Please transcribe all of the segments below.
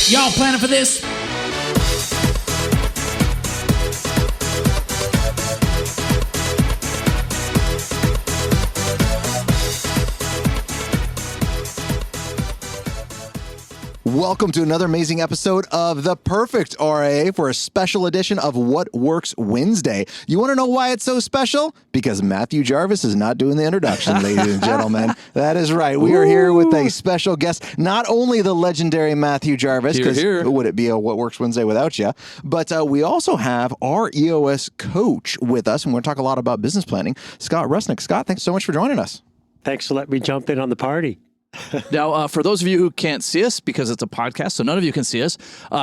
Y'all planning for this? Welcome to another amazing episode of The Perfect RA for a special edition of What Works Wednesday. You want to know why it's so special? Because Matthew Jarvis is not doing the introduction, ladies and gentlemen. That is right. We are here with a special guest, not only the legendary Matthew Jarvis, because would it be a What Works Wednesday without you, but we also have our EOS coach with us, and we're going to talk a lot about business planning, Scott Rusnak. Scott, thanks so much for joining us. Thanks for letting me jump in on the party. Now, for those of you who can't see us, because it's a podcast, so none of you can see us,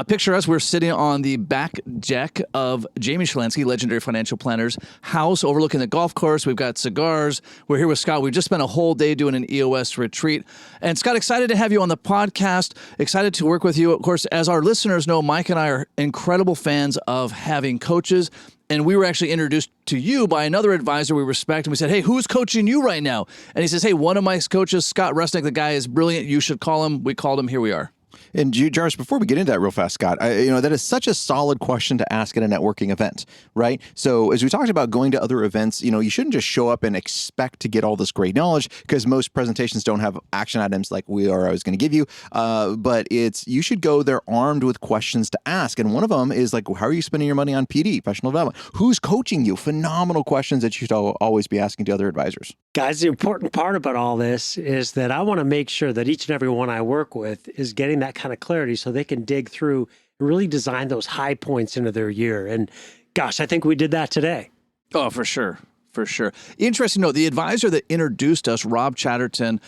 picture us. We're sitting on the back deck of Jamie Shalansky, legendary financial planner's house, overlooking the golf course. We've got cigars. We're here with Scott. We've just spent a whole day doing an EOS retreat. And Scott, excited to have you on the podcast. Excited to work with you. Of course, as our listeners know, Mike and I are incredible fans of having coaches. And we were actually introduced to you by another advisor we respect. And we said, hey, who's coaching you right now? And he says, hey, one of my coaches, Scott Rusnak, the guy is brilliant. You should call him. We called him. Here we are. And Jarvis, before we get into that real fast, Scott, that is such a solid question to ask at a networking event, right? So as we talked about going to other events, you shouldn't just show up and expect to get all this great knowledge, because most presentations don't have action items like we are always going to give you. But you should go there armed with questions to ask. And one of them is like, how are you spending your money on PD, professional development? Who's coaching you? Phenomenal questions that you should always be asking to other advisors. Guys, the important part about all this is that I want to make sure that each and every one I work with is getting that kind of clarity so they can dig through and really design those high points into their year. And gosh, I think we did that today. Oh, for sure. For sure. Interesting to know, the advisor that introduced us, Rob Chatterton,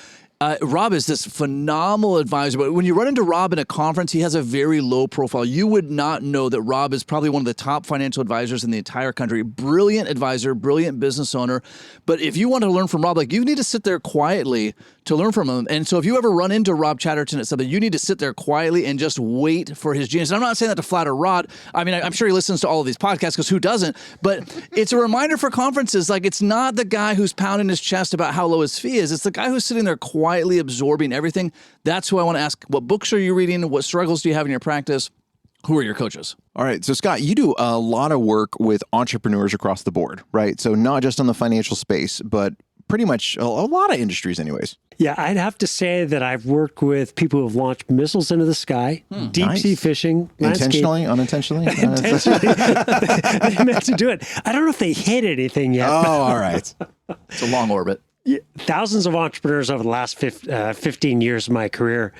Rob is this phenomenal advisor, but when you run into Rob in a conference, he has a very low profile. You would not know that Rob is probably one of the top financial advisors in the entire country. Brilliant advisor, brilliant business owner. But if you want to learn from Rob, you need to sit there quietly to learn from him. And so if you ever run into Rob Chatterton at something, you need to sit there quietly and just wait for his genius. And I'm not saying that to flatter Rod. I mean, I'm sure he listens to all of these podcasts, because who doesn't? But it's a reminder for conferences. It's not the guy who's pounding his chest about how low his fee is. It's the guy who's sitting there quietly absorbing everything. That's who I want to ask. What books are you reading? What struggles do you have in your practice? Who are your coaches? All right. So, Scott, you do a lot of work with entrepreneurs across the board, right? So not just on the financial space, but pretty much a lot of industries anyways. Yeah, I'd have to say that I've worked with people who have launched missiles into the sky, deep sea fishing, intentionally, unintentionally. Intentionally. They meant to do it. I don't know if they hit anything yet. Oh, all right. It's a long orbit. Thousands of entrepreneurs over the last 15 years of my career.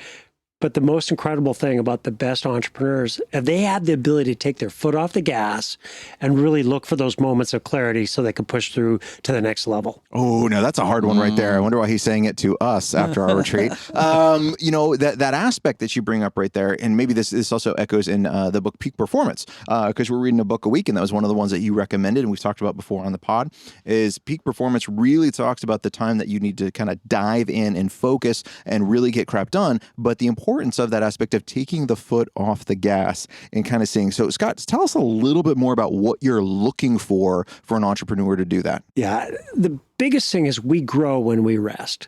But the most incredible thing about the best entrepreneurs, they had the ability to take their foot off the gas and really look for those moments of clarity so they could push through to the next level. Oh, no, that's a hard one right there. I wonder why he's saying it to us after our retreat. That aspect that you bring up right there, and maybe this also echoes in the book Peak Performance, because we're reading a book a week, and that was one of the ones that you recommended, and we've talked about before on the pod, is Peak Performance really talks about the time that you need to kind of dive in and focus and really get crap done, but the importance of that aspect of taking the foot off the gas and kind of seeing. So, Scott, tell us a little bit more about what you're looking for an entrepreneur to do that. Yeah, the biggest thing is we grow when we rest.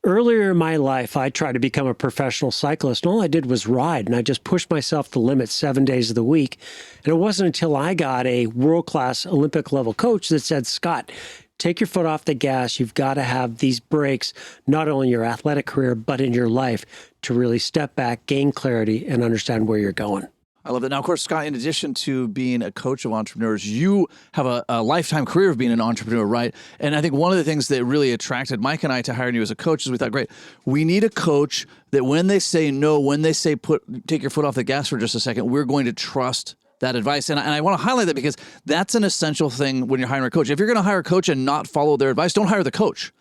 Earlier in my life, I tried to become a professional cyclist, and all I did was ride, and I just pushed myself to the limit 7 days of the week. And it wasn't until I got a world-class Olympic-level coach that said, Scott, take your foot off the gas. You've got to have these breaks, not only in your athletic career, but in your life, to really step back, gain clarity, and understand where you're going. I love that. Now, of course, Scott, in addition to being a coach of entrepreneurs, you have a lifetime career of being an entrepreneur, right? And I think one of the things that really attracted Mike and I to hiring you as a coach is we thought, great, we need a coach that when they say no, when they say take your foot off the gas for just a second, we're going to trust that advice. And I want to highlight that because that's an essential thing when you're hiring a coach. If you're going to hire a coach and not follow their advice, don't hire the coach.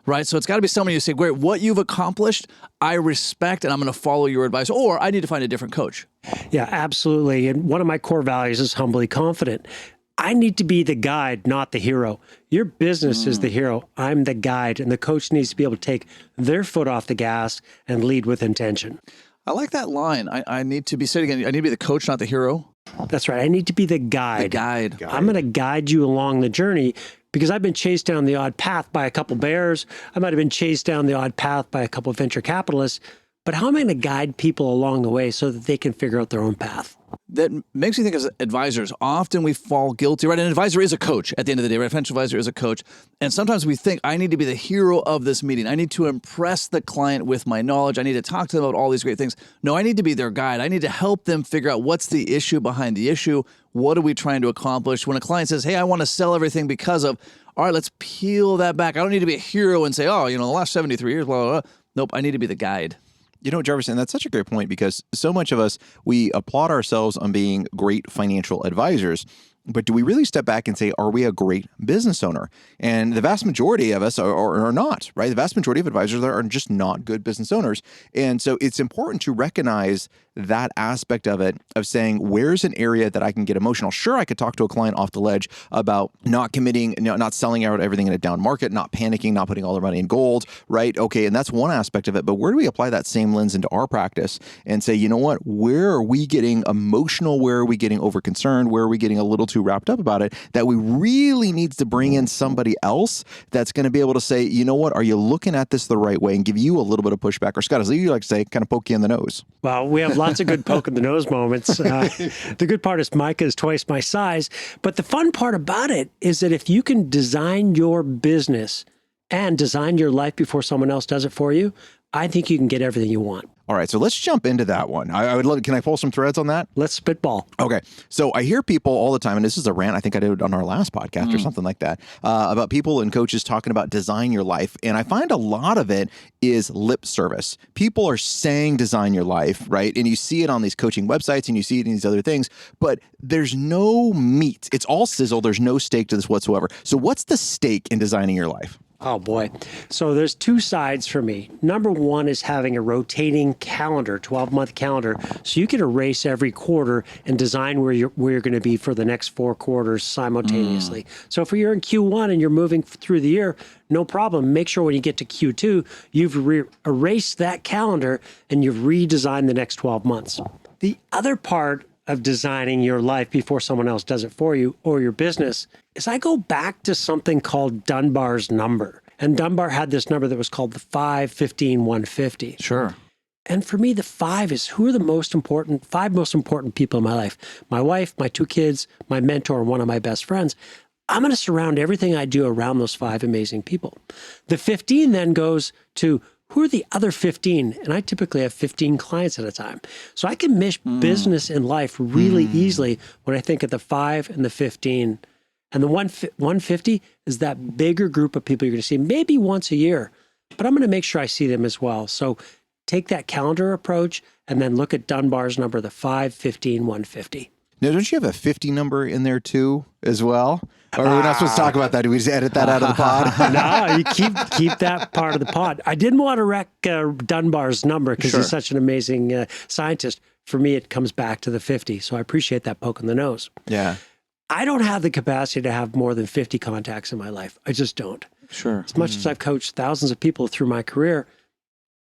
Right? So it's got to be somebody who say, great, what you've accomplished, I respect, and I'm going to follow your advice, or I need to find a different coach. Yeah, absolutely. And one of my core values is humbly confident. I need to be the guide, not the hero. Your business is the hero. I'm the guide, and the coach needs to be able to take their foot off the gas and lead with intention. I like that line. I need to be, say it again, I need to be the coach, not the hero. That's right. I need to be the guide. The guide. I'm going to guide you along the journey because I've been chased down the odd path by a couple bears. I might have been chased down the odd path by a couple of venture capitalists. But how am I going to guide people along the way so that they can figure out their own path? That makes me think as advisors, often we fall guilty, right? An advisor is a coach at the end of the day, right? A financial advisor is a coach. And sometimes we think, I need to be the hero of this meeting. I need to impress the client with my knowledge. I need to talk to them about all these great things. No, I need to be their guide. I need to help them figure out what's the issue behind the issue. What are we trying to accomplish? When a client says, hey, I want to sell everything because of, all right, let's peel that back. I don't need to be a hero and say, oh, the last 73 years, blah, blah, blah. Nope, I need to be the guide. You know, Jarvis, and that's such a great point because so much of us, we applaud ourselves on being great financial advisors. But do we really step back and say, are we a great business owner? And the vast majority of us are not, right? The vast majority of advisors are just not good business owners. And so it's important to recognize that aspect of it, of saying, where's an area that I can get emotional? Sure, I could talk to a client off the ledge about not committing, not selling out everything in a down market, not panicking, not putting all their money in gold, right? Okay, and that's one aspect of it. But where do we apply that same lens into our practice and say, you know what, where are we getting emotional? Where are we getting over concerned? Where are we getting a little too wrapped up about it that we really need to bring in somebody else that's going to be able to say, you know what, are you looking at this the right way and give you a little bit of pushback? Or Scott, as you like to say, kind of poke you in the nose. Well, we have lots of good poke in the nose moments. The good part is Micah is twice my size. But the fun part about it is that if you can design your business and design your life before someone else does it for you, I think you can get everything you want. All right, so let's jump into that one. I would love. Can I pull some threads on that? Let's spitball. Okay, so I hear people all the time, and this is a rant I think I did on our last podcast or something like that, about people and coaches talking about design your life. And I find a lot of it is lip service. People are saying design your life, right? And you see it on these coaching websites and you see it in these other things, but there's no meat. It's all sizzle. There's no steak to this whatsoever. So what's the stake in designing your life? Oh, boy. So there's two sides for me. Number one is having a rotating calendar, 12-month calendar, so you can erase every quarter and design where you're going to be for the next 4 quarters simultaneously. So if you're in Q1 and you're moving through the year, no problem. Make sure when you get to Q2, you've erased that calendar and you've redesigned the next 12 months. The other part of designing your life before someone else does it for you or your business is I go back to something called Dunbar's number. And Dunbar had this number that was called the 5, 15, 150. Sure. And for me, the 5 is who are the 5 most important people in my life? My wife, my 2 kids, my mentor, and one of my best friends. I'm going to surround everything I do around those 5 amazing people. The 15 then goes to who are the other 15? And I typically have 15 clients at a time. So I can mish business and life really easily when I think of the 5 and the 15. And the 150 is that bigger group of people you're going to see maybe once a year. But I'm going to make sure I see them as well. So take that calendar approach and then look at Dunbar's number, the 5, 15, 150. Now, don't you have a 50 number in there too as well? Or are we not supposed to talk about that? Do we just edit that out of the pod? No, you keep that part of the pod. I didn't want to wreck Dunbar's number because he's such an amazing scientist. For me, it comes back to the 50. So I appreciate that poke in the nose. Yeah. I don't have the capacity to have more than 50 contacts in my life. I just don't. Sure. As much as I've coached thousands of people through my career,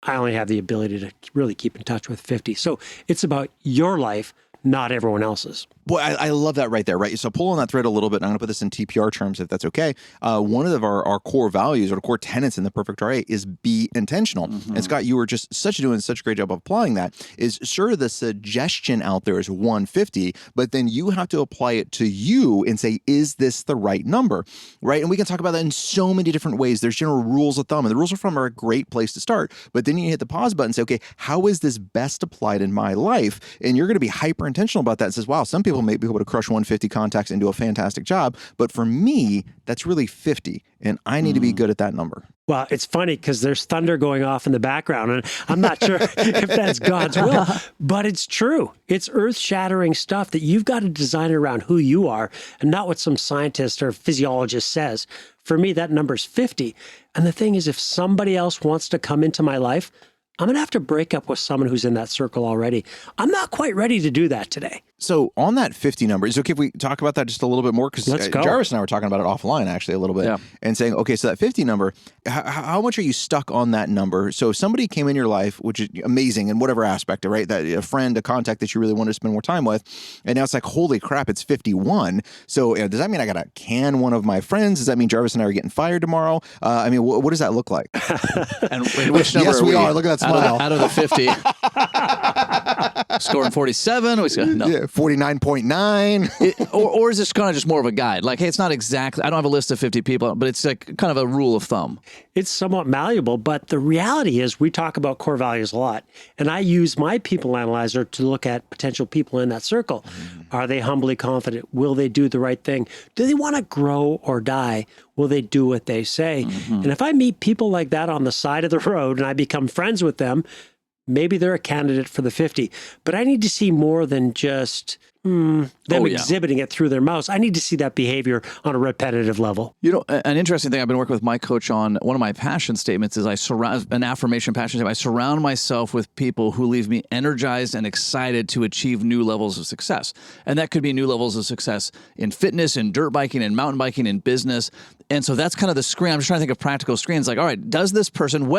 I only have the ability to really keep in touch with 50. So it's about your life, not everyone else's. Boy, I love that right there, right? So pull on that thread a little bit. And I'm going to put this in TPR terms, if that's okay. One of our core values or core tenets in the Perfect RA is be intentional. And Scott, you were just doing such a great job of applying that. Is sure the suggestion out there is 150, but then you have to apply it to you and say, is this the right number, right? And we can talk about that in so many different ways. There's general rules of thumb, and the rules of thumb are a great place to start. But then you hit the pause button and say, okay, how is this best applied in my life? And you're going to be hyper intentional about that. It says, wow, some people may be able to crush 150 contacts and do a fantastic job. But for me, that's really 50. And I need to be good at that number. Well, it's funny because there's thunder going off in the background, and I'm not sure if that's God's will, but it's true. It's earth-shattering stuff that you've got to design around who you are and not what some scientist or physiologist says. For me, that number's 50. And the thing is, if somebody else wants to come into my life, I'm going to have to break up with someone who's in that circle already. I'm not quite ready to do that today. So on that 50 number, is it okay if we talk about that just a little bit more? Because Let's go. Jarvis and I were talking about it offline actually a little bit, and saying, okay, so that 50 number, how much are you stuck on that number? So if somebody came in your life, which is amazing in whatever aspect, right? That a friend, a contact that you really want to spend more time with, and now it's like, holy crap, it's 51. So does that mean I got to can one of my friends? Does that mean Jarvis and I are getting fired tomorrow? I mean, what does that look like? And which number? Yes, we are. Look at that smile. Out of the 50. Scoring 47. No. Yeah, 49.9. or is this kind of just more of a guide? Like, hey, it's not exactly, I don't have a list of 50 people, but it's like kind of a rule of thumb. It's somewhat malleable, but the reality is we talk about core values a lot. And I use my people analyzer to look at potential people in that circle. Are they humbly confident? Will they do the right thing? Do they want to grow or die? Will they do what they say? And if I meet people like that on the side of the road and I become friends with them, maybe they're a candidate for the 50. But I need to see more than just them exhibiting it through their mouths. I need to see that behavior on a repetitive level. You know, an interesting thing I've been working with my coach on, one of my passion statements is an affirmation passion statement. I surround myself with people who leave me energized and excited to achieve new levels of success. And that could be new levels of success in fitness, in dirt biking, in mountain biking, in business. And so that's kind of the screen. I'm just trying to think of practical screens. Like, all right, does this person,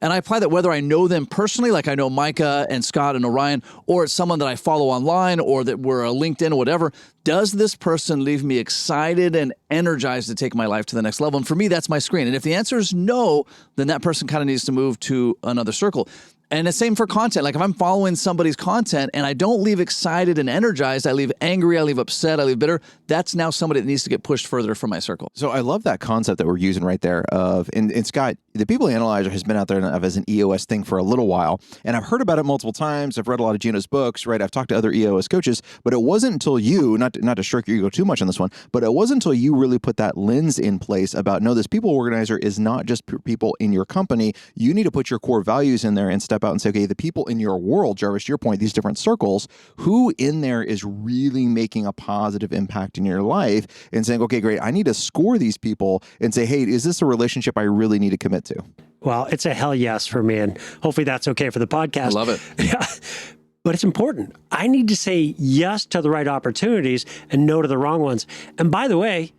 and I apply that whether I know them personally, like I know Micah and Scott and Orion, or it's someone that I follow online or that we're a LinkedIn or whatever, does this person leave me excited and energized to take my life to the next level? And for me, that's my screen. And if the answer is no, then that person kind of needs to move to another circle. And the same for content. Like if I'm following somebody's content and I don't leave excited and energized, I leave angry, I leave upset, I leave bitter, that's now somebody that needs to get pushed further from my circle. So I love that concept that we're using right there of, and Scott, the People Analyzer has been out there as an EOS thing for a little while. And I've heard about it multiple times. I've read a lot of Gino's books, right? I've talked to other EOS coaches, but it wasn't until you, not to stroke your ego too much on this one, but it wasn't until you really put that lens in place about, no, this people organizer is not just people in your company. You need to put your core values in there and step out and say, okay, the people in your world, Jarvis, to your point, these different circles, who in there is really making a positive impact in your life and saying, okay, great, I need to score these people and say, hey, is this a relationship I really need to commit to? Well, it's a hell yes for me, and hopefully that's okay for the podcast. I love it. Yeah. But it's important. I need to say yes to the right opportunities and no to the wrong ones. And by the way,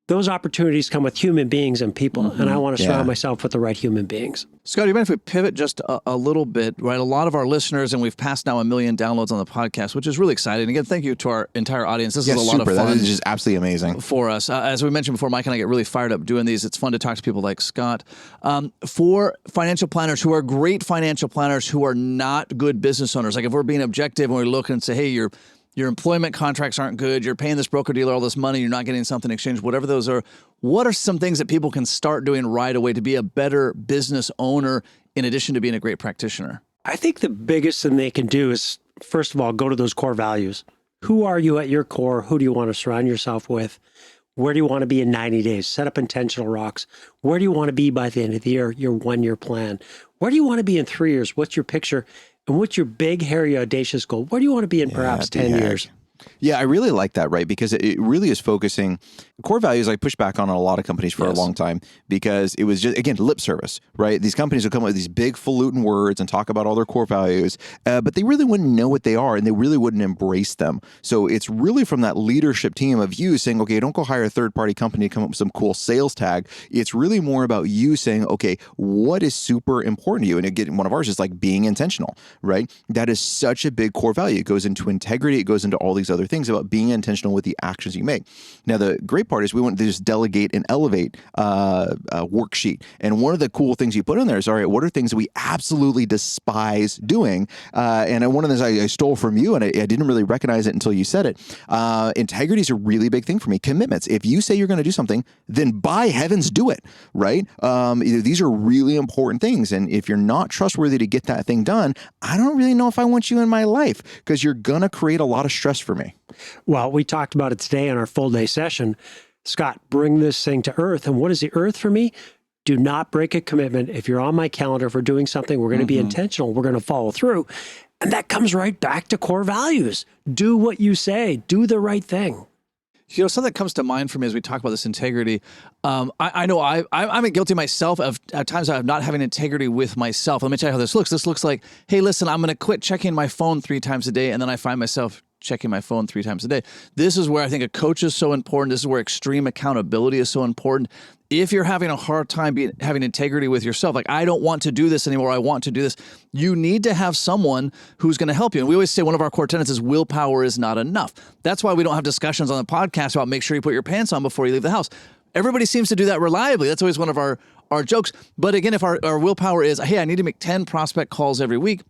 those opportunities come with human beings and people, and I want to surround myself with the right human beings. Scott, do you mind if we pivot just a little bit, right? A lot of our listeners, and we've passed now 1 million downloads on the podcast, which is really exciting. Again, thank you to our entire audience. This is a lot of fun. That is just absolutely amazing for us. As we mentioned before, Mike and I get really fired up doing these. It's fun to talk to people like Scott. For financial planners who are great financial planners who are not good business owners, like if we're being objective and we look and say, hey, your employment contracts aren't good, you're paying this broker dealer all this money, you're not getting something in exchange, whatever those are, what are some things that people can start doing right away to be a better business owner in addition to being a great practitioner? I think the biggest thing they can do is, first of all, go to those core values. Who are you at your core? Who do you want to surround yourself with? Where do you want to be in 90 days? Set up intentional rocks. Where do you want to be by the end of the year, your 1-year plan? Where do you want to be in 3 years? What's your picture? And what's your big, hairy, audacious goal? Where do you want to be in perhaps 10 years? Yeah, I really like that, right? Because it really is focusing. Core values I pushed back on a lot of companies for a long time because it was just, again, lip service, right? These companies would come up with these big falutin words and talk about all their core values, but they really wouldn't know what they are and they really wouldn't embrace them. So it's really from that leadership team of you saying, okay, don't go hire a third-party company to come up with some cool sales tag. It's really more about you saying, okay, what is super important to you? And again, one of ours is like being intentional, right? That is such a big core value. It goes into integrity. It goes into all these other things about being intentional with the actions you make. Now, the great part is we want to just delegate and elevate worksheet. And one of the cool things you put in there is, all right, what are things that we absolutely despise doing? And one of the things I stole from you, and I didn't really recognize it until you said it. Integrity is a really big thing for me. Commitments. If you say you're going to do something, then by heavens, do it, right? These are really important things. And if you're not trustworthy to get that thing done, I don't really know if I want you in my life because you're going to create a lot of stress for me. Well, we talked about it today in our full day session. Scott, bring this thing to earth. And what is the earth for me? Do not break a commitment. If you're on my calendar for doing something, we're going to be intentional. We're going to follow through. And that comes right back to core values. Do what you say. Do the right thing. You know, something that comes to mind for me as we talk about this integrity, I know I'm guilty myself of at times of not having integrity with myself. Let me tell you how this looks. This looks like, hey, listen, I'm going to quit checking my phone 3 times a day, and then I find myself checking my phone 3 times a day. This is where I think a coach is so important. This is where extreme accountability is so important. If you're having a hard time having integrity with yourself, like, I don't want to do this anymore, I want to do this, you need to have someone who's going to help you. And we always say one of our core tenets is willpower is not enough. That's why we don't have discussions on the podcast about make sure you put your pants on before you leave the house. Everybody seems to do that reliably. That's always one of our jokes. But again, if our willpower is, hey, I need to make 10 prospect calls every week,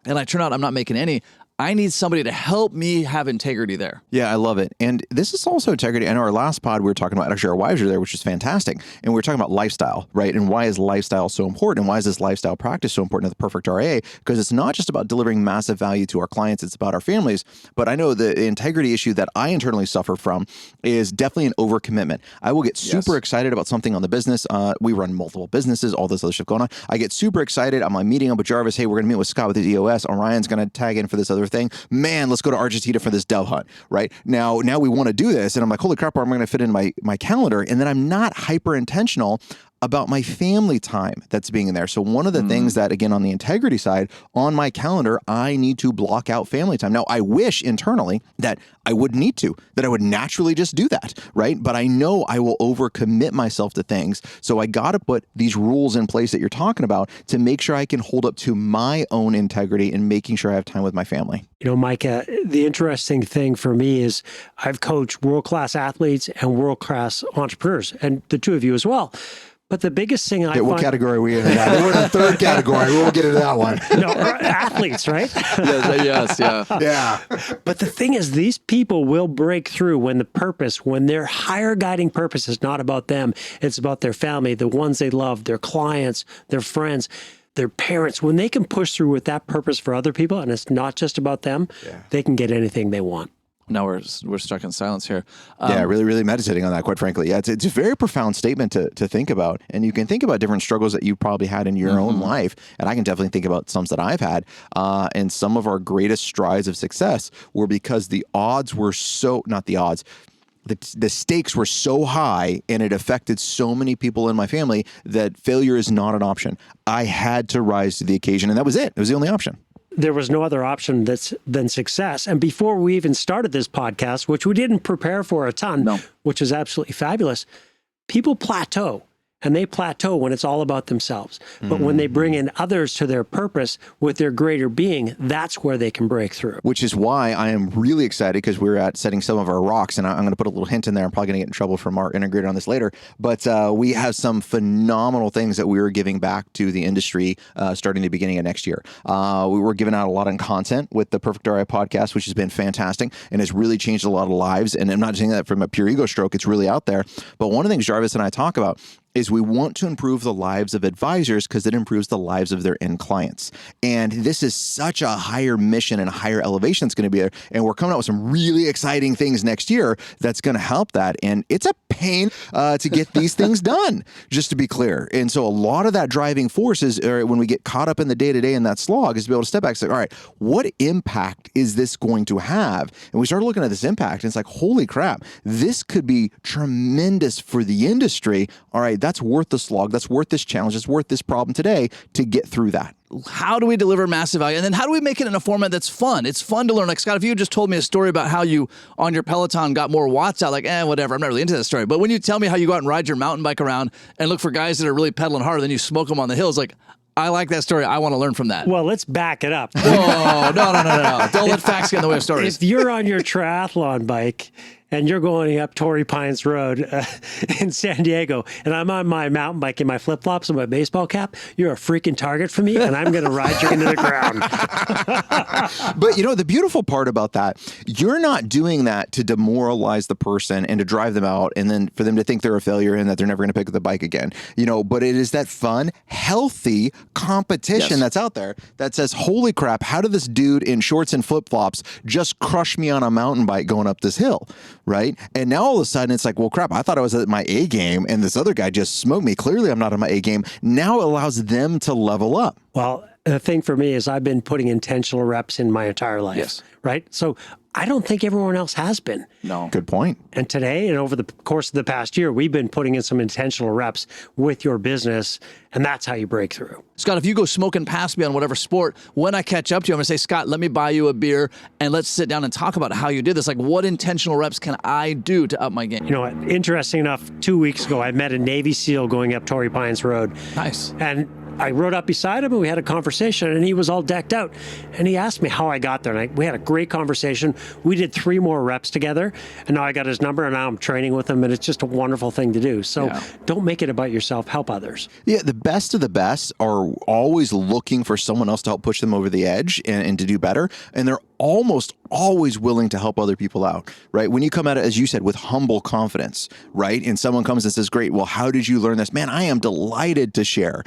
and I turn out I'm not making any, I need somebody to help me have integrity there. Yeah, I love it. And this is also integrity. I know our last pod, we were talking about, actually our wives are there, which is fantastic. And we were talking about lifestyle, right? And why is lifestyle so important? And why is this lifestyle practice so important at the Perfect RA? Because it's not just about delivering massive value to our clients, it's about our families. But I know the integrity issue that I internally suffer from is definitely an overcommitment. I will get super excited about something on the business. We run multiple businesses, all this other stuff going on. I get super excited. I'm meeting up with Jarvis. Hey, we're going to meet with Scott with the EOS. Orion's going to tag in for this other thing. Man, let's go to Argentina for this dove hunt, right? Now we want to do this. And I'm like, holy crap, where am I going to fit in my calendar? And then I'm not hyper intentional about my family time that's being in there. So one of the things that, again, on the integrity side, on my calendar, I need to block out family time. Now, I wish internally that I wouldn't need to, that I would naturally just do that, right? But I know I will overcommit myself to things. So I got to put these rules in place that you're talking about to make sure I can hold up to my own integrity and making sure I have time with my family. You know, Micah, the interesting thing for me is I've coached world-class athletes and world-class entrepreneurs, and the two of you as well. But the biggest thing I find... What category are we in? We're in the third category. We won't get into that one. No, athletes, right? Yes, yeah. Yeah. But the thing is, these people will break through when their higher guiding purpose is not about them. It's about their family, the ones they love, their clients, their friends, their parents. When they can push through with that purpose for other people, and it's not just about them, they can get anything they want. Now we're stuck in silence here. Really, really meditating on that, quite frankly. Yeah, it's a very profound statement to think about. And you can think about different struggles that you probably had in your own life. And I can definitely think about some that I've had. And some of our greatest strides of success were because the odds were the stakes were so high and it affected so many people in my family that failure is not an option. I had to rise to the occasion, and that was it. It was the only option. There was no other option than success. And before we even started this podcast, which we didn't prepare for a ton, which is absolutely fabulous, people plateau. And they plateau when it's all about themselves. But when they bring in others to their purpose with their greater being, that's where they can break through. Which is why I am really excited, because we're at setting some of our rocks, and I'm going to put a little hint in there. I'm probably going to get in trouble from our integrator on this later, but we have some phenomenal things that we are giving back to the industry starting the beginning of next year. We were giving out a lot of content with the Perfect RI podcast, which has been fantastic and has really changed a lot of lives. And I'm not saying that from a pure ego stroke. It's really out there. But one of the things Jarvis and I talk about is we want to improve the lives of advisors because it improves the lives of their end clients. And this is such a higher mission and a higher elevation that's going to be there. And we're coming out with some really exciting things next year that's going to help that. And it's a pain to get these things done, just to be clear. And so a lot of that driving force is when we get caught up in the day-to-day and that slog is to be able to step back and say, all right, what impact is this going to have? And we started looking at this impact and it's like, holy crap, this could be tremendous for the industry. All right, that's worth the slog. That's worth this challenge. It's worth this problem today to get through that. How do we deliver massive value? And then how do we make it in a format that's fun? It's fun to learn. Like, Scott, if you just told me a story about how you, on your Peloton, got more watts out, like, whatever, I'm not really into that story. But when you tell me how you go out and ride your mountain bike around and look for guys that are really pedaling hard, then you smoke them on the hills, like, I like that story. I want to learn from that. Well, let's back it up. Oh, no. Don't let facts get in the way of stories. If you're on your triathlon bike and you're going up Torrey Pines Road in San Diego, and I'm on my mountain bike in my flip-flops and my baseball cap, you're a freaking target for me, and I'm going to ride you into the ground. But, the beautiful part about that, you're not doing that to demoralize the person and to drive them out and then for them to think they're a failure and that they're never going to pick up the bike again. But it is that fun, healthy competition that's out there that says, holy crap, how did this dude in shorts and flip-flops just crush me on a mountain bike going up this hill? Right? And now all of a sudden it's like, well, crap, I thought I was at my A game and this other guy just smoked me. Clearly I'm not on my A game. Now it allows them to level up. Well, The thing for me is I've been putting intentional reps in my entire life, Yes. right? So I don't think everyone else has been. No. Good point. And today and over the course of the past year, we've been putting in some intentional reps with your business, and that's how you break through. Scott, if you go smoking past me on whatever sport, when I catch up to you, I'm going to say, Scott, let me buy you a beer and let's sit down and talk about how you did this. Like, what intentional reps can I do to up my game? You know what? Interesting enough, 2 weeks ago, I met a Navy SEAL going up Torrey Pines Road. Nice. And I rode up beside him and we had a conversation, and he was all decked out. And he asked me how I got there. And we had a great conversation. We did 3 more reps together, and now I got his number, and now I'm training with him, and it's just a wonderful thing to do. So don't make it about yourself. Help others. Yeah, the best of the best are always looking for someone else to help push them over the edge and to do better. And they're almost always willing to help other people out, right? When you come at it, as you said, with humble confidence, right? And someone comes and says, great, well, how did you learn this? Man, I am delighted to share.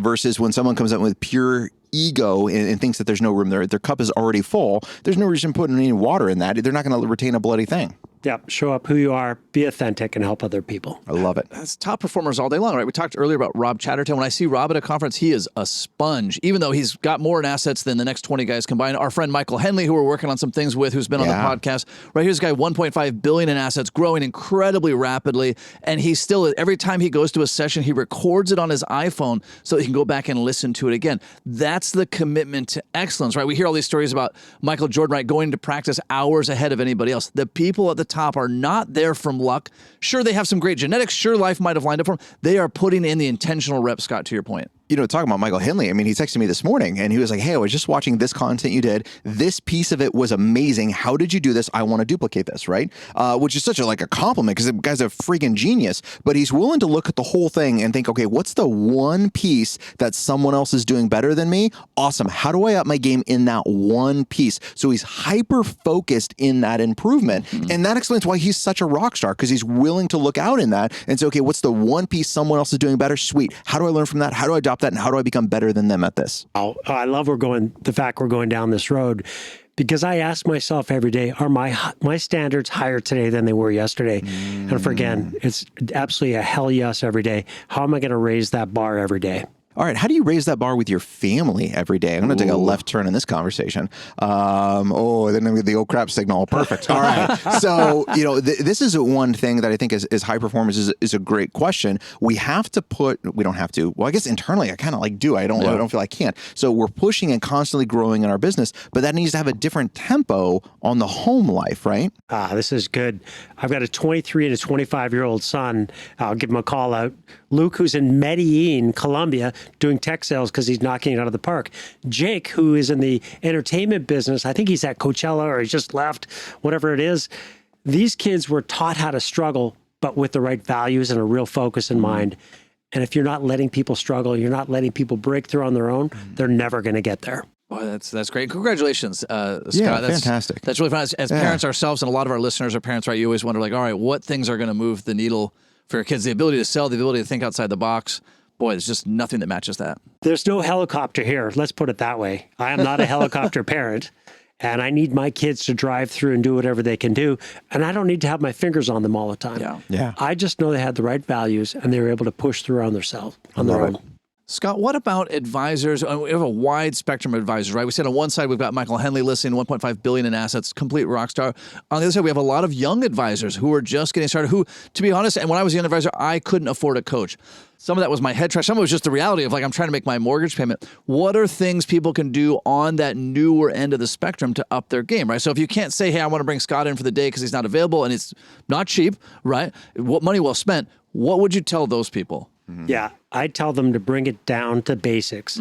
Versus when someone comes up with pure ego and thinks that there's no room there, their cup is already full. There's no reason putting any water in that. They're not going to retain a bloody thing. Yeah, show up who you are, be authentic, and help other people. I love it. That's top performers all day long, right? We talked earlier about Rob Chatterton. When I see Rob at a conference, he is a sponge, even though he's got more in assets than the next 20 guys combined. Our friend Michael Henley, who we're working on some things with, who's been on the podcast, right? Here's a guy, 1.5 billion in assets, growing incredibly rapidly. And he still, every time he goes to a session, he records it on his iPhone so he can go back and listen to it again. That's the commitment to excellence, right? We hear all these stories about Michael Jordan, right? Going to practice hours ahead of anybody else. The people at the top are not there from luck. Sure, they have some great genetics. Sure, life might have lined up for them. They are putting in the intentional reps, Scott, to your point. You know, talking about Michael Henley, I mean, he texted me this morning and he was like, hey, I was just watching this content you did. This piece of it was amazing. How did you do this? I want to duplicate this, right? Which is such a compliment because the guy's a freaking genius, but he's willing to look at the whole thing and think, okay, what's the one piece that someone else is doing better than me? Awesome. How do I up my game in that one piece? So he's hyper focused in that improvement. Mm-hmm. And that explains why he's such a rock star, because he's willing to look out in that and say, okay, what's the one piece someone else is doing better? Sweet. How do I learn from that? How do I adopt that? And how do I become better than them at this? Oh, I love the fact we're going down this road, because I ask myself every day, are my standards higher today than they were yesterday? And for again, it's absolutely a hell yes every day. How am I going to raise that bar every day? All right. How do you raise that bar with your family every day? I'm going to take a left turn in this conversation. Then I'm with the old crap signal. Perfect. All right. So, you know, this is one thing that I think is high performance is a great question. We don't have to. Well, I guess internally I kind of do. I don't feel I can't. So we're pushing and constantly growing in our business, but that needs to have a different tempo on the home life, right? This is good. I've got a 23 and a 25-year-old son. I'll give him a call out. Luke, who's in Medellin, Colombia, doing tech sales because he's knocking it out of the park. Jake, who is in the entertainment business, I think he's at Coachella or he's just left, whatever it is. These kids were taught how to struggle, but with the right values and a real focus in mind. And if you're not letting people struggle, you're not letting people break through on their own, they're never going to get there. Boy, that's great. Congratulations, Scott. Yeah, fantastic. That's really fun. As parents ourselves, and a lot of our listeners are parents, right? You always wonder, all right, what things are going to move the needle for your kids? The ability to sell, the ability to think outside the box. Boy, there's just nothing that matches that. There's no helicopter here. Let's put it that way. I am not a helicopter parent, and I need my kids to drive through and do whatever they can do. And I don't need to have my fingers on them all the time. Yeah. I just know they had the right values and they were able to push through on their own. Scott, what about advisors? We have a wide spectrum of advisors, right? We said on one side, we've got Michael Henley listening, 1.5 billion in assets, complete rock star. On the other side, we have a lot of young advisors who are just getting started, who, to be honest, and when I was a young advisor, I couldn't afford a coach. Some of that was my head trash. Some of it was just the reality of I'm trying to make my mortgage payment. What are things people can do on that newer end of the spectrum to up their game, right? So if you can't say, hey, I want to bring Scott in for the day because he's not available and it's not cheap, right? What money well spent, what would you tell those people? Yeah, I tell them to bring it down to basics.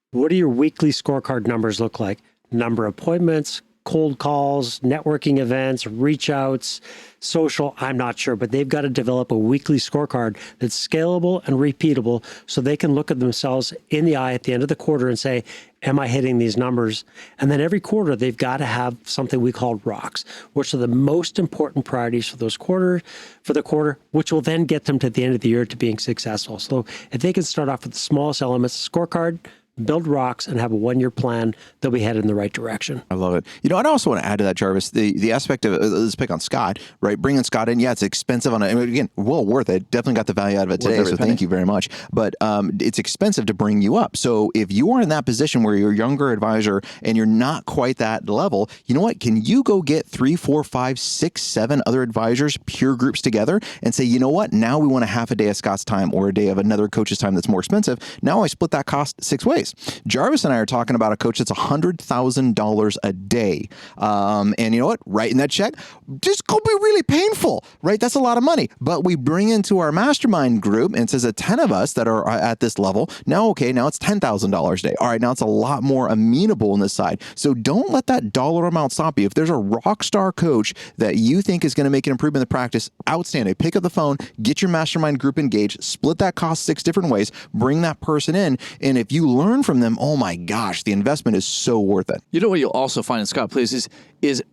What do your weekly scorecard numbers look like? Number of appointments, cold calls, networking events, reach outs, social, I'm not sure, but they've got to develop a weekly scorecard that's scalable and repeatable so they can look at themselves in the eye at the end of the quarter and say, am I hitting these numbers? And then every quarter, they've got to have something we call rocks, which are the most important priorities for the quarter, which will then get them to the end of the year to being successful. So if they can start off with the smallest elements, scorecard, build rocks, and have a 1-year plan that we head in the right direction. I love it. I'd also want to add to that, Jarvis, the aspect of, let's pick on Scott, right? Bringing Scott in, yeah, it's expensive on it. I mean, again, well worth it. Definitely got the value out of it today, so thank you very much. But it's expensive to bring you up. So if you are in that position where you're a younger advisor and you're not quite that level, you know what? Can you go get 3, 4, 5, 6, 7 other advisors, peer groups together and say, you know what? Now we want a half a day of Scott's time or a day of another coach's time that's more expensive. Now I split that cost 6 ways. Jarvis and I are talking about a coach that's $100,000 a day. And you know what? Writing that check just could be really painful, right? That's a lot of money. But we bring into our mastermind group and it says 10 of us that are at this level. Now, okay, now it's $10,000 a day. All right, now it's a lot more amenable on this side. So don't let that dollar amount stop you. If there's a rock star coach that you think is going to make an improvement in the practice, outstanding. Pick up the phone, get your mastermind group engaged, split that cost 6 different ways, bring that person in. And if you learn from them, oh my gosh, the investment is so worth it. You know what you'll also find in Scott, please, is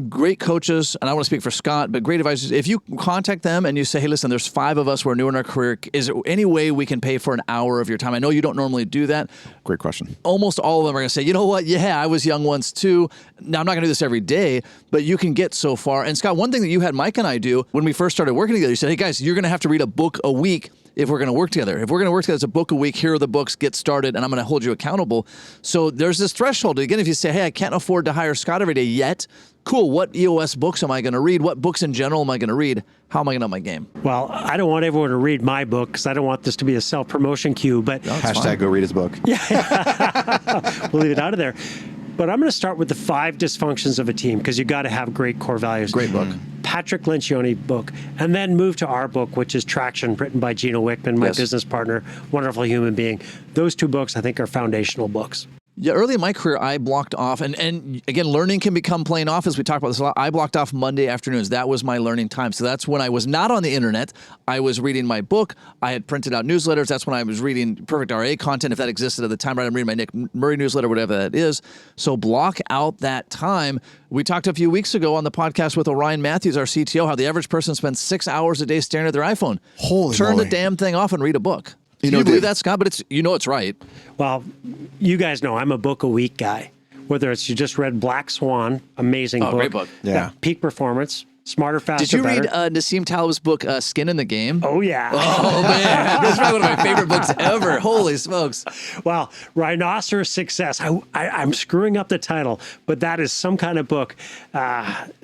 great coaches, and I want to speak for Scott, but great advisors. If you contact them and you say, hey, listen, there's 5 of us, we're new in our career. Is there any way we can pay for an hour of your time? I know you don't normally do that. Great question. Almost all of them are going to say, you know what? Yeah, I was young once too. Now, I'm not going to do this every day, but you can get so far. And Scott, one thing that you had Mike and I do when we first started working together, you said, hey guys, you're going to have to read a book a week if we're going to work together. If we're going to work together, it's a book a week. Here are the books, get started, and I'm going to hold you accountable. So there's this threshold. Again, if you say, hey, I can't afford to hire Scott every day yet, cool, what EOS books am I going to read? What books in general am I going to read? How am I going to up my game? Well, I don't want everyone to read my book because I don't want this to be a self-promotion cue, but... Hashtag go read his book. Yeah, we'll leave it out of there. But I'm going to start with the 5 dysfunctions of a team because you got to have great core values. Great book. Patrick Lencioni book, and then move to our book, which is Traction, written by Gino Wickman, my business partner, wonderful human being. Those 2 books, I think, are foundational books. Yeah, early in my career, I blocked off, and again, learning can become playing off, as we talked about this a lot. I blocked off Monday afternoons. That was my learning time. So that's when I was not on the internet. I was reading my book. I had printed out newsletters. That's when I was reading Perfect RA content, if that existed at the time. Right? I'm reading my Nick Murray newsletter, whatever that is. So block out that time. We talked a few weeks ago on the podcast with Orion Matthews, our CTO, how the average person spends 6 hours a day staring at their iPhone. Turn the damn thing off and read a book. You know, believe that, Scott? But it's right. Well, you guys know I'm a book a week guy. Whether it's you just read Black Swan, amazing book. Great book. Yeah. Peak Performance, Smarter, Faster, Did you Better. read Nassim Taleb's book, Skin in the Game? Oh, yeah. Oh, man. That's probably one of my favorite books ever. Holy smokes. Well, Rhinoceros Success. I'm screwing up the title, but that is some kind of book.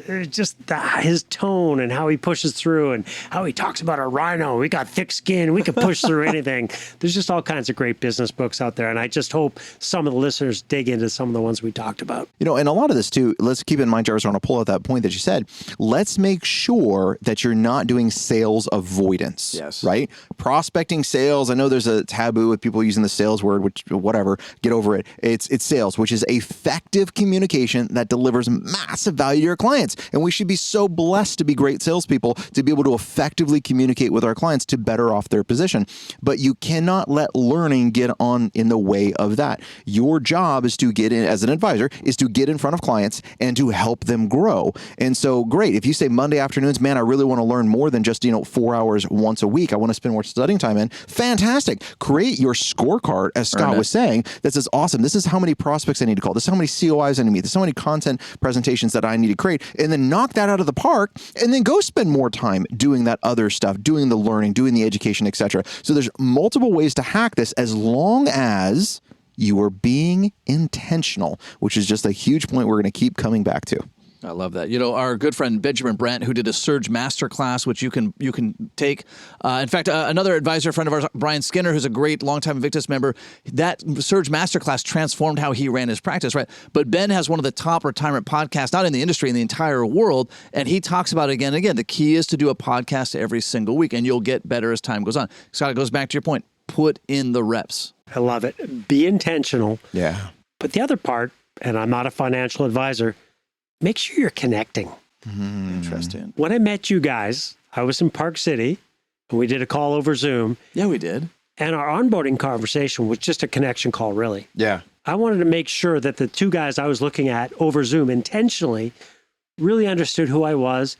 His tone and how he pushes through and how he talks about a rhino. We got thick skin. We can push through anything. There's just all kinds of great business books out there. And I just hope some of the listeners dig into some of the ones we talked about. You know, and a lot of this too, let's keep in mind, Jarvis, I want to pull out that point that you said. Let's make sure that you're not doing sales avoidance. Yes. Right? Prospecting, sales. I know there's a taboo with people using the sales word, which whatever, get over it. It's sales, which is effective communication that delivers massive value to your clients. And we should be so blessed to be great salespeople to be able to effectively communicate with our clients to better off their position. But you cannot let learning get on in the way of that. Your job is to get in, as an advisor, is to get in front of clients and to help them grow. And so, great. If you say Monday afternoons, man, I really want to learn more than just, 4 hours once a week. I want to spend more studying time in. Fantastic. Create your scorecard, as Scott was saying, that says, awesome, this is how many prospects I need to call. This is how many COIs I need to meet. This is how many content presentations that I need to create. And then knock that out of the park and then go spend more time doing that other stuff, doing the learning, doing the education, etc. So there's multiple ways to hack this as long as you are being intentional, which is just a huge point we're going to keep coming back to. I love that. Our good friend Benjamin Brandt, who did a Surge Masterclass, which you can take. In fact, another advisor friend of ours, Brian Skinner, who's a great longtime Invictus member, that Surge Masterclass transformed how he ran his practice, right? But Ben has one of the top retirement podcasts, not in the industry, in the entire world, and he talks about it again and again. The key is to do a podcast every single week, and you'll get better as time goes on. Scott, it goes back to your point. Put in the reps. I love it. Be intentional. Yeah. But the other part, and I'm not a financial advisor, make sure you're connecting. Interesting. When I met you guys, I was in Park City, and we did a call over Zoom. Yeah, we did. And our onboarding conversation was just a connection call, really. Yeah. I wanted to make sure that the 2 guys I was looking at over Zoom intentionally really understood who I was.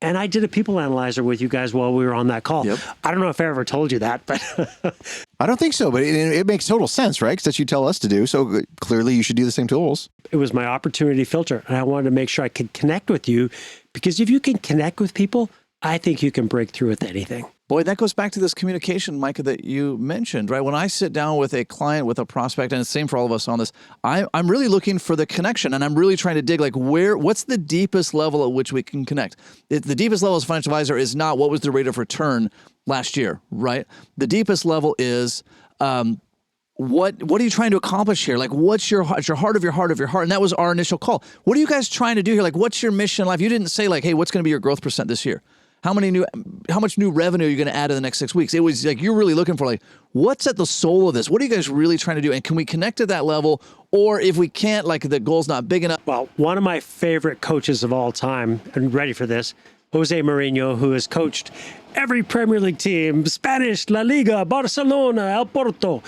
And I did a people analyzer with you guys while we were on that call. Yep. I don't know if I ever told you that, but I don't think so, but it makes total sense, right? Because that's what you tell us to do. So clearly you should do the same tools. It was my opportunity filter, and I wanted to make sure I could connect with you, because if you can connect with people, I think you can break through with anything. Boy, that goes back to this communication, Micah, that you mentioned, right? When I sit down with a client, with a prospect, and it's the same for all of us on this, I'm really looking for the connection, and I'm really trying to dig, like, what's the deepest level at which we can connect? The deepest level as a financial advisor is not what was the rate of return last year, right? The deepest level is what are you trying to accomplish here? Like, what's your heart of your heart of your heart? And that was our initial call. What are you guys trying to do here? Like, what's your mission in life? You didn't say, like, hey, what's going to be your growth percent this year? How much new revenue are you going to add in the next 6 weeks? It was like, you're really looking for, like, what's at the soul of this? What are you guys really trying to do? And can we connect at that level? Or if we can't, like, the goal's not big enough. Well, one of my favorite coaches of all time, and ready for this, Jose Mourinho, who has coached every Premier League team, Spanish, La Liga, Barcelona, El Porto.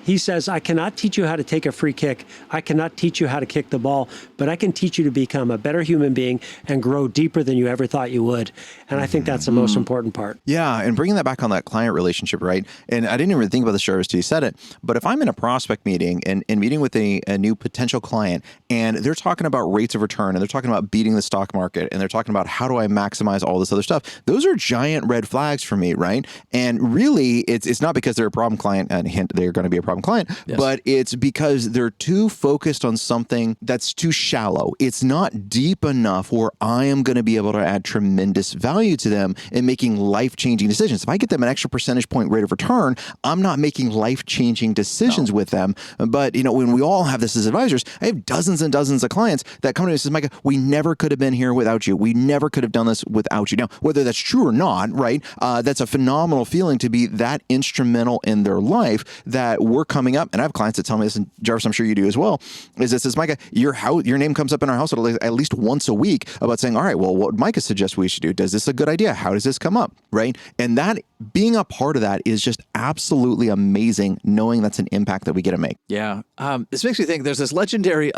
He says, I cannot teach you how to take a free kick. I cannot teach you how to kick the ball, but I can teach you to become a better human being and grow deeper than you ever thought you would. And I think that's the most important part. Yeah, and bringing that back on that client relationship, right? And I didn't even think about this, Jarvis, till you said it. But if I'm in a prospect meeting and meeting with a new potential client, and they're talking about rates of return, and they're talking about beating the stock market, and they're talking about how do I maximize all this other stuff, those are giant red flags for me, right? And really, it's not because they're a problem client, and hint, they're going to be a problem client, yes, but it's because they're too focused on something that's too shallow. It's not deep enough where I am going to be able to add tremendous value to them in making life-changing decisions. If I get them an extra percentage point rate of return, I'm not making life-changing decisions with them. But, when we all have this as advisors, I have dozens and dozens of clients that come to me and says, Micah, we never could have been here without you. We never could have done this without you. Now, whether that's true or not, right, that's a phenomenal feeling to be that instrumental in their life that we're coming up. And I have clients that tell me this, and Jarvis, I'm sure you do as well, is it says, Micah, your name comes up in our house at least once a week about saying, all right, well, what Micah suggests we should do, does this a good idea? How does this come up, right? And that, being a part of that is just absolutely amazing, knowing that's an impact that we get to make. Yeah. This makes me think there's this legendary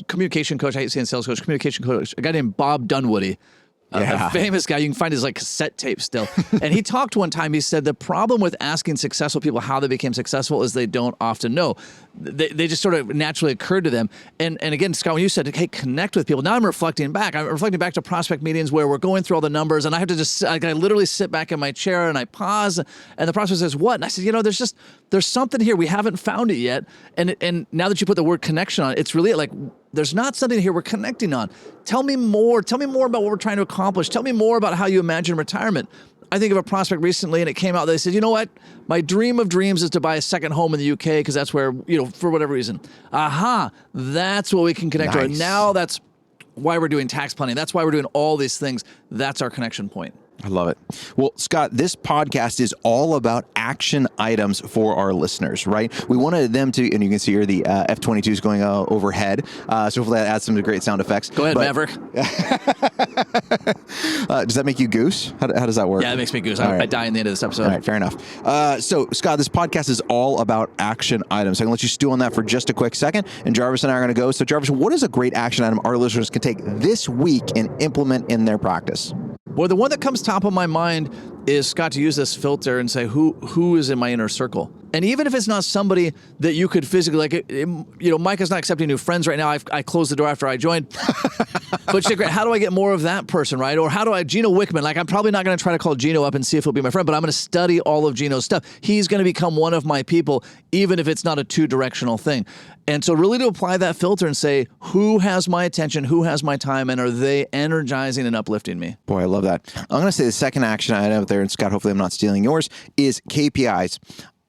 communication coach, I hate saying sales coach, communication coach, a guy named Bob Dunwoody. A famous guy. You can find his cassette tape still. And he talked one time, he said the problem with asking successful people how they became successful is they don't often know. They just sort of naturally occurred to them. And again, Scott, when you said, hey, connect with people, now I'm reflecting back. I'm reflecting back to prospect meetings where we're going through all the numbers and I have to I literally sit back in my chair and I pause and the prospect says, what? And I said, there's something here. We haven't found it yet. And now that you put the word connection on it, it's really like, there's not something here we're connecting on. Tell me more. Tell me more about what we're trying to accomplish. Tell me more about how you imagine retirement. I think of a prospect recently, and it came out, they said, you know what? My dream of dreams is to buy a second home in the UK because that's where, for whatever reason. Aha, that's what we can connect to. And now that's why we're doing tax planning. That's why we're doing all these things. That's our connection point. I love it. Well, Scott, this podcast is all about action items for our listeners, right? We wanted them to, and you can see here the F-22s going overhead. So hopefully that adds some great sound effects. Go ahead, Maverick. Does that make you goose? How does that work? Yeah, it makes me goose. Right. I die in the end of this episode. All right, fair enough. So, Scott, this podcast is all about action items. I'm going to let you stew on that for just a quick second, and Jarvis and I are going to go. So, Jarvis, what is a great action item our listeners can take this week and implement in their practice? Well, the one that comes top of my mind is, Scott, to use this filter and say, who is in my inner circle? And even if it's not somebody that you could physically, Micah's not accepting new friends right now. I closed the door after I joined. But how do I get more of that person, right? Or how do I, Gino Wickman, I'm probably not going to try to call Gino up and see if he'll be my friend, but I'm going to study all of Gino's stuff. He's going to become one of my people, even if it's not a two-directional thing. And so really to apply that filter and say, who has my attention, who has my time, and are they energizing and uplifting me? Boy, I love that. I'm going to say the second action item out there, and Scott, hopefully I'm not stealing yours, is KPIs.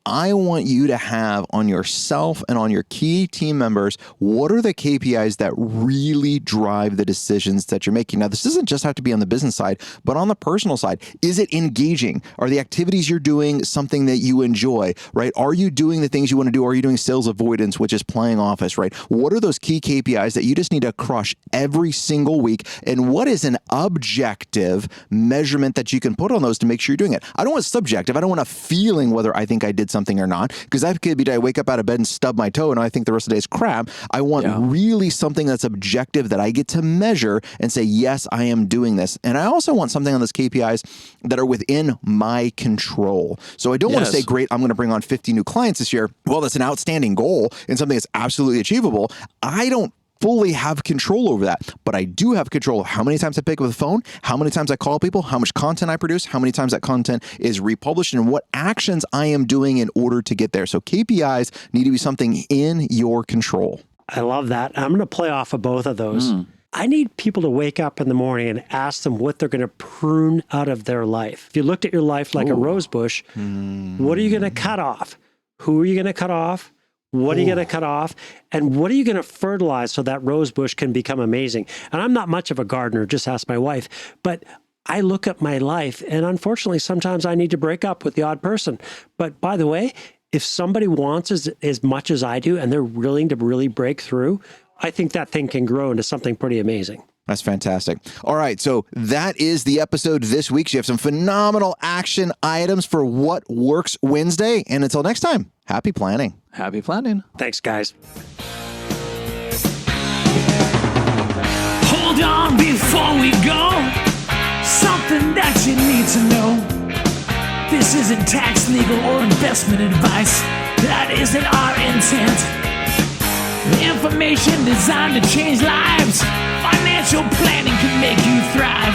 I want you to have on yourself and on your key team members, what are the KPIs that really drive the decisions that you're making? Now, this doesn't just have to be on the business side, but on the personal side. Is it engaging? Are the activities you're doing something that you enjoy, right? Are you doing the things you want to do? Are you doing sales avoidance, which is playing office, right? What are those key KPIs that you just need to crush every single week? And what is an objective measurement that you can put on those to make sure you're doing it? I don't want subjective. I don't want a feeling whether I think I did something or not. Because that could be, I wake up out of bed and stub my toe and I think the rest of the day is crap. I want really something that's objective that I get to measure and say, yes, I am doing this. And I also want something on those KPIs that are within my control. So I don't want to say, great, I'm going to bring on 50 new clients this year. Well, that's an outstanding goal and something that's absolutely achievable. I don't fully have control over that, but I do have control of how many times I pick up the phone, how many times I call people, how much content I produce, how many times that content is republished, and what actions I am doing in order to get there. So KPIs need to be something in your control. I love that. I'm going to play off of both of those. I need people to wake up in the morning and ask them what they're going to prune out of their life. If you looked at your life like a rose bush, what are you going to cut off? Who are you going to cut off? What are you going to cut off? And what are you going to fertilize so that rose bush can become amazing? And I'm not much of a gardener, just ask my wife. But I look at my life, and unfortunately, sometimes I need to break up with the odd person. But by the way, if somebody wants as much as I do, and they're willing to really break through, I think that thing can grow into something pretty amazing. That's fantastic. All right. So that is the episode this week. So you have some phenomenal action items for What Works Wednesday. And until next time, happy planning. Happy planning. Thanks, guys. Hold on before we go. Something that you need to know. This isn't tax, legal, or investment advice. That isn't our intent. Information designed to change lives. Financial planning can make you thrive.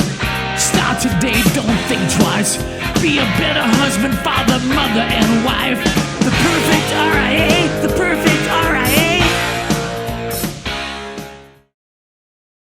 Start today, don't think twice. Be a better husband, father, mother, and wife. The perfect RIA, the perfect RIA.